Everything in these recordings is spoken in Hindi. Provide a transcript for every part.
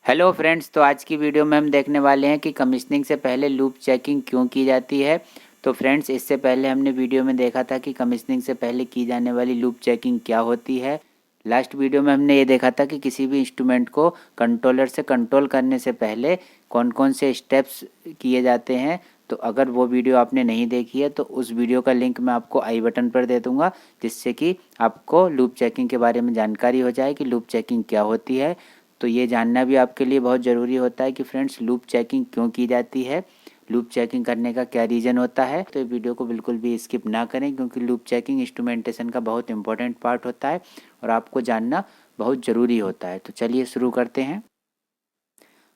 हेलो फ्रेंड्स, तो आज की वीडियो में हम देखने वाले हैं कि कमीशनिंग से पहले लूप चेकिंग क्यों की जाती है। तो फ्रेंड्स, इससे पहले हमने वीडियो में देखा था कि कमीशनिंग से पहले की जाने वाली लूप चेकिंग क्या होती है। लास्ट वीडियो में हमने ये देखा था कि किसी भी इंस्ट्रूमेंट को कंट्रोलर से कंट्रोल करने से पहले कौन कौन से स्टेप्स किए जाते हैं। तो अगर वो वीडियो आपने नहीं देखी है तो उस वीडियो का लिंक मैं आपको आई बटन पर दे दूँगा, जिससे कि आपको लूप चेकिंग के बारे में जानकारी हो जाए कि लूप चेकिंग क्या होती है। तो ये जानना भी आपके लिए बहुत ज़रूरी होता है कि फ्रेंड्स लूप चेकिंग क्यों की जाती है, लूप चेकिंग करने का क्या रीज़न होता है। तो ये वीडियो को बिल्कुल भी स्किप ना करें, क्योंकि लूप चेकिंग इंस्ट्रूमेंटेशन का बहुत इंपॉर्टेंट पार्ट होता है और आपको जानना बहुत ज़रूरी होता है। तो चलिए शुरू करते हैं।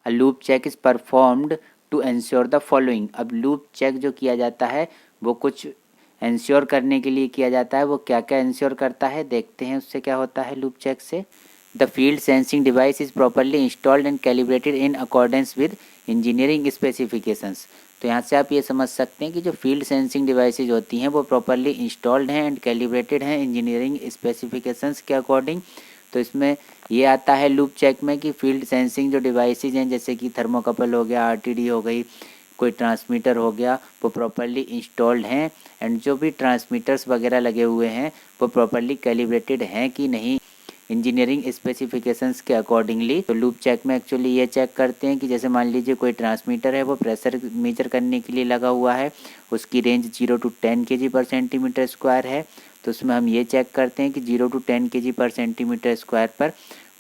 A loop check is performed to ensure the following. अब लूप चेक जो किया जाता है वो कुछ एंश्योर करने के लिए किया जाता है। वो क्या क्या एंश्योर करता है, देखते हैं उससे क्या होता है लूप चेक से। The field sensing device is properly installed and calibrated in accordance with engineering specifications. तो यहाँ से आप ये समझ सकते हैं कि जो फील्ड सेंसिंग डिवाइसेज होती हैं वो प्रॉपरली इंस्टॉल्ड हैं एंड कैलिब्रेटेड हैं इंजीनियरिंग स्पेसिफिकेशंस के अकॉर्डिंग। तो इसमें ये आता है लूप चेक में कि फील्ड सेंसिंग जो डिवाइसेज हैं, जैसे कि थर्मोकपल हो गया, आरटीडी हो गई, कोई ट्रांसमीटर हो गया, वो प्रॉपरली इंस्टॉल्ड हैं एंड जो भी ट्रांसमीटर्स वगैरह लगे हुए हैं वो प्रॉपरली कैलिब्रेटेड हैं कि नहीं इंजीनियरिंग स्पेसिफिकेशंस के अकॉर्डिंगली। तो लूप चेक में एक्चुअली ये चेक करते हैं कि जैसे मान लीजिए कोई ट्रांसमीटर है, वो प्रेशर मेजर करने के लिए लगा हुआ है, उसकी रेंज 0 to 10 kg/cm² है। तो उसमें हम ये चेक करते हैं कि 0 to 10 kg/cm² पर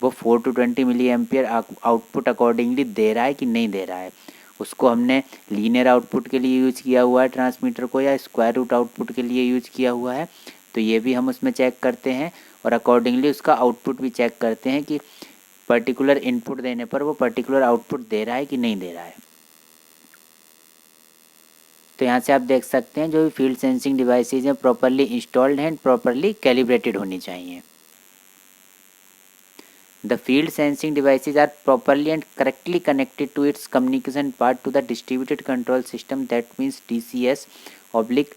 वो 4 to 20 milliampere output accordingly दे रहा है कि नहीं दे रहा है। उसको हमने लीनियर आउटपुट के लिए यूज किया हुआ है ट्रांसमीटर को, या स्क्वायर रूट आउटपुट के लिए यूज किया हुआ है। तो ये भी हम उसमें चेक करते हैं और अकॉर्डिंगली उसका आउटपुट भी चेक करते हैं कि पर्टिकुलर इनपुट देने पर वो पर्टिकुलर आउटपुट दे रहा है कि नहीं दे रहा है। तो यहाँ से आप देख सकते हैं जो भी फील्ड सेंसिंग डिवाइसेज हैं प्रॉपरली इंस्टॉल्ड हैं एंड प्रॉपरली कैलिब्रेटेड होनी चाहिए। The field sensing devices are properly and correctly connected to its communication part to the distributed control system, that means DCS oblique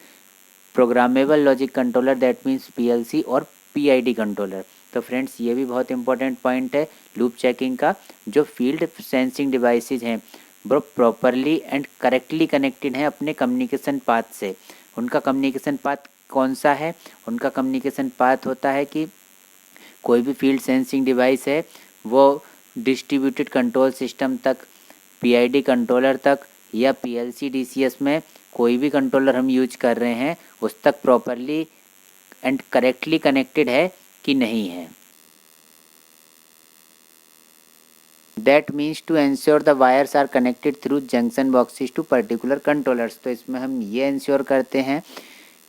programmable logic controller, that means PLC और PID कंट्रोलर। तो फ्रेंड्स ये भी बहुत इंपॉर्टेंट पॉइंट है लूप चेकिंग का। जो फील्ड सेंसिंग डिवाइसेज हैं वो प्रॉपरली एंड करेक्टली कनेक्टेड हैं अपने कम्युनिकेशन पाथ से। उनका कम्युनिकेशन पाथ कौन सा है? उनका कम्युनिकेशन पाथ होता है कि कोई भी फील्ड सेंसिंग डिवाइस है वो डिस्ट्रीब्यूटेड कंट्रोल सिस्टम तक, पीआईडी कंट्रोलर तक, या पीएलसी डीसीएस में कोई भी कंट्रोलर हम यूज कर रहे हैं उस तक प्रॉपरली एंड करेक्टली कनेक्टेड है कि नहीं है। That means to ensure the wires are connected through junction boxes to particular controllers. तो इसमें हम ये इंश्योर करते हैं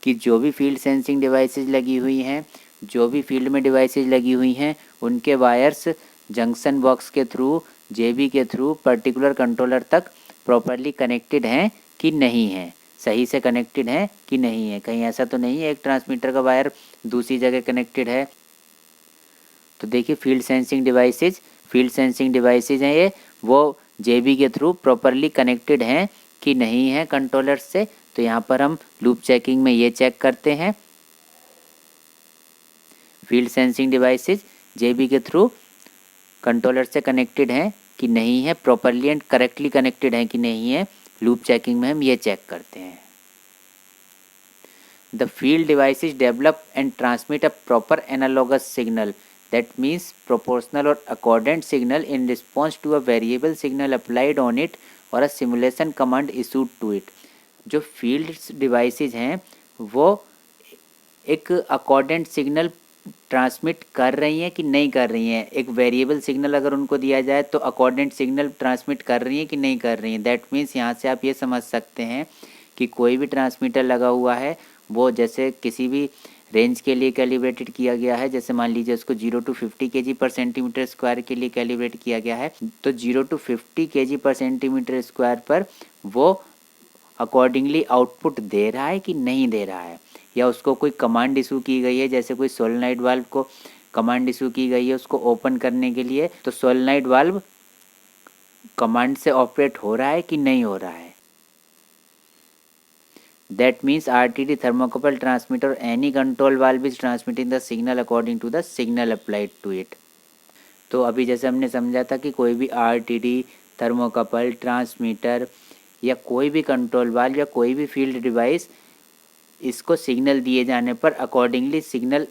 कि जो भी फील्ड सेंसिंग डिवाइसेज लगी हुई हैं, जो भी फील्ड में डिवाइसेज लगी हुई हैं, उनके वायर्स जंक्शन बॉक्स के थ्रू, जेबी के थ्रू पर्टिकुलर कंट्रोलर तक प्रॉपरली कनेक्टेड हैं कि नहीं हैं, सही से कनेक्टेड हैं कि नहीं है। कहीं ऐसा तो नहीं है एक ट्रांसमीटर का वायर दूसरी जगह कनेक्टेड है। तो देखिए फील्ड सेंसिंग डिवाइसेज हैं ये, वो जेबी के थ्रू प्रॉपरली कनेक्टेड हैं कि नहीं है कंट्रोलर से। तो यहाँ पर हम लूप चेकिंग में ये चेक करते हैं फील्ड सेंसिंग डिवाइसेज जेबी के थ्रू कंट्रोलर से कनेक्टेड हैं कि नहीं है, प्रॉपरली एंड करेक्टली कनेक्टेड हैं कि नहीं है। लूप चेकिंग में हम ये चेक करते हैं। The field devices develop and transmit a proper analogous signal, that means proportional or accordant signal in response to a variable signal applied on it or a simulation command issued to it। जो फील्ड डिवाइसेज हैं वो एक अकॉर्डेंट सिग्नल ट्रांसमिट कर रही हैं कि नहीं कर रही हैं। एक वेरिएबल सिग्नल अगर उनको दिया जाए तो अकॉर्डेंट सिग्नल ट्रांसमिट कर रही हैं कि नहीं कर रही हैं। दैट मीन्स यहाँ से आप ये समझ सकते हैं कि कोई भी ट्रांसमीटर लगा हुआ है वो जैसे किसी भी रेंज के लिए कैलिब्रेटेड किया गया है, जैसे मान लीजिए उसको 0 to 50 kg/cm² के लिए कैलिब्रेट किया गया है, तो 0 to 50 kg/cm² पर वो अकॉर्डिंगली आउटपुट दे रहा है कि नहीं दे रहा है। या उसको कोई कमांड इशू की गई है, जैसे कोई सोलेनॉइड वाल्व को कमांड इशू की गई है उसको ओपन करने के लिए, तो सोलेनॉइड वाल्व कमांड से ऑपरेट हो रहा है कि नहीं हो रहा है। That means RTD thermocouple transmitter or any control valve is transmitting the signal according to the signal applied to it। तो अभी जैसे हमने समझा था कि कोई भी RTD, थर्मोकपल, ट्रांसमीटर या कोई भी कंट्रोल वाल्व या कोई भी फील्ड डिवाइस इसको सिग्नल दिए जाने पर अकॉर्डिंगली सिग्नल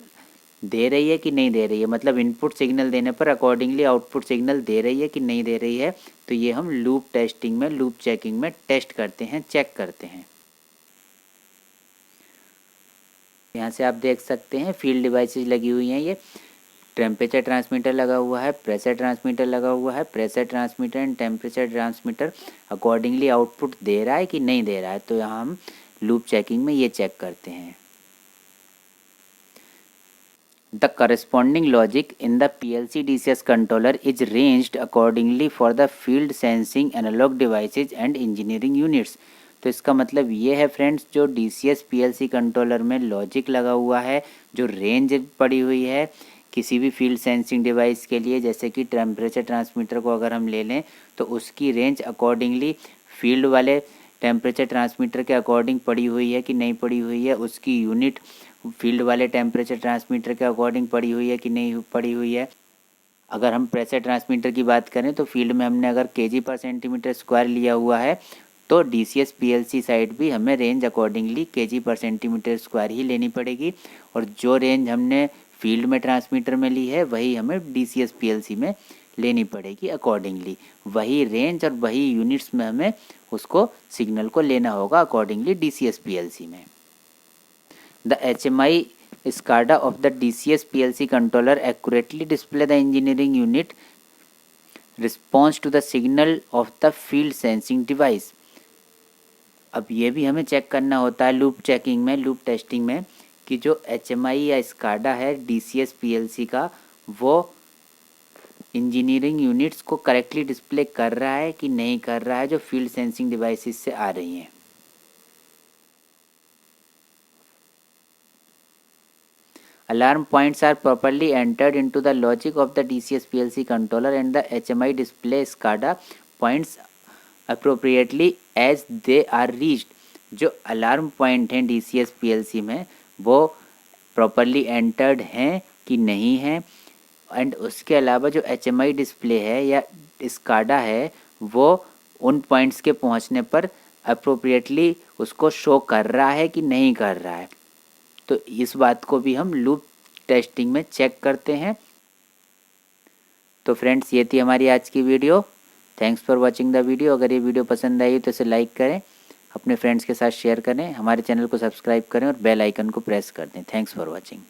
दे रही है कि नहीं दे रही है, मतलब इनपुट सिग्नल देने पर अकॉर्डिंगली आउटपुट सिग्नल दे रही है कि नहीं दे रही है। तो ये हम लूप टेस्टिंग में, लूप चेकिंग में टेस्ट करते हैं, चेक करते हैं। यहाँ से आप देख सकते हैं फील्ड डिवाइसेस लगी हुई हैं। ये टेम्परेचर ट्रांसमीटर लगा हुआ है, प्रेशर ट्रांसमीटर लगा हुआ है। Pressure transmitter and temperature transmitter accordingly output दे रहा है कि नहीं दे रहा है। तो यहाँ हम लूप चेकिंग में ये चेक करते हैं। The corresponding logic in the PLC DCS controller is ranged accordingly for the field sensing analog devices and engineering units। तो इसका मतलब ये है फ्रेंड्स, जो DCS PLC कंट्रोलर में लॉजिक लगा हुआ है, जो रेंज पड़ी हुई है किसी भी फील्ड सेंसिंग डिवाइस के लिए, जैसे कि टेम्परेचर ट्रांसमीटर को अगर हम ले लें तो उसकी रेंज अकॉर्डिंगली फील्ड वाले टेम्परेचर ट्रांसमीटर के अकॉर्डिंग पड़ी हुई है कि नहीं पड़ी हुई है, उसकी यूनिट फील्ड वाले टेम्परेचर ट्रांसमीटर के अकॉर्डिंग पड़ी हुई है कि नहीं पड़ी हुई है। अगर हम प्रेशर ट्रांसमीटर की बात करें तो फील्ड में हमने अगर kg पर सेंटीमीटर स्क्वायर लिया हुआ है तो DCS PLC साइड भी हमें रेंज अकॉर्डिंगली kg पर सेंटीमीटर स्क्वायर ही लेनी पड़ेगी, और जो रेंज हमने फील्ड में ट्रांसमीटर में ली है वही हमें DCS PLC में लेनी पड़ेगी अकॉर्डिंगली। वही रेंज और वही यूनिट्स में हमें उसको सिग्नल को लेना होगा अकॉर्डिंगली DCS PLC में। The HMI SCADA of the DCS PLC controller accurately display the engineering unit response to the signal of the field sensing device। अब ये भी हमें चेक करना होता है लूप चेकिंग में, लूप टेस्टिंग में, कि जो HMI या SCADA है DCS PLC का, वो इंजीनियरिंग यूनिट्स को करेक्टली डिस्प्ले कर रहा है कि नहीं कर रहा है, जो फील्ड सेंसिंग डिवाइसेस से आ रही हैं। Alarm points are properly entered into the logic of the DCS PLC controller and the HMI display SCADA points appropriately as they are reached। जो अलार्म पॉइंट हैं DCS PLC में वो प्रॉपरली एंटर्ड हैं कि नहीं हैं, एंड उसके अलावा जो HMI डिस्प्ले है या SCADA है वो उन पॉइंट्स के पहुंचने पर अप्रोप्रिएटली उसको शो कर रहा है कि नहीं कर रहा है। तो इस बात को भी हम लूप टेस्टिंग में चेक करते हैं। तो फ्रेंड्स, ये थी हमारी आज की video. Thanks for watching the video. अगर ये वीडियो पसंद आई तो इसे लाइक करें, अपने फ्रेंड्स के साथ शेयर करें, हमारे चैनल को सब्सक्राइब करें और बेल आइकन को प्रेस कर दें। Thanks for watching.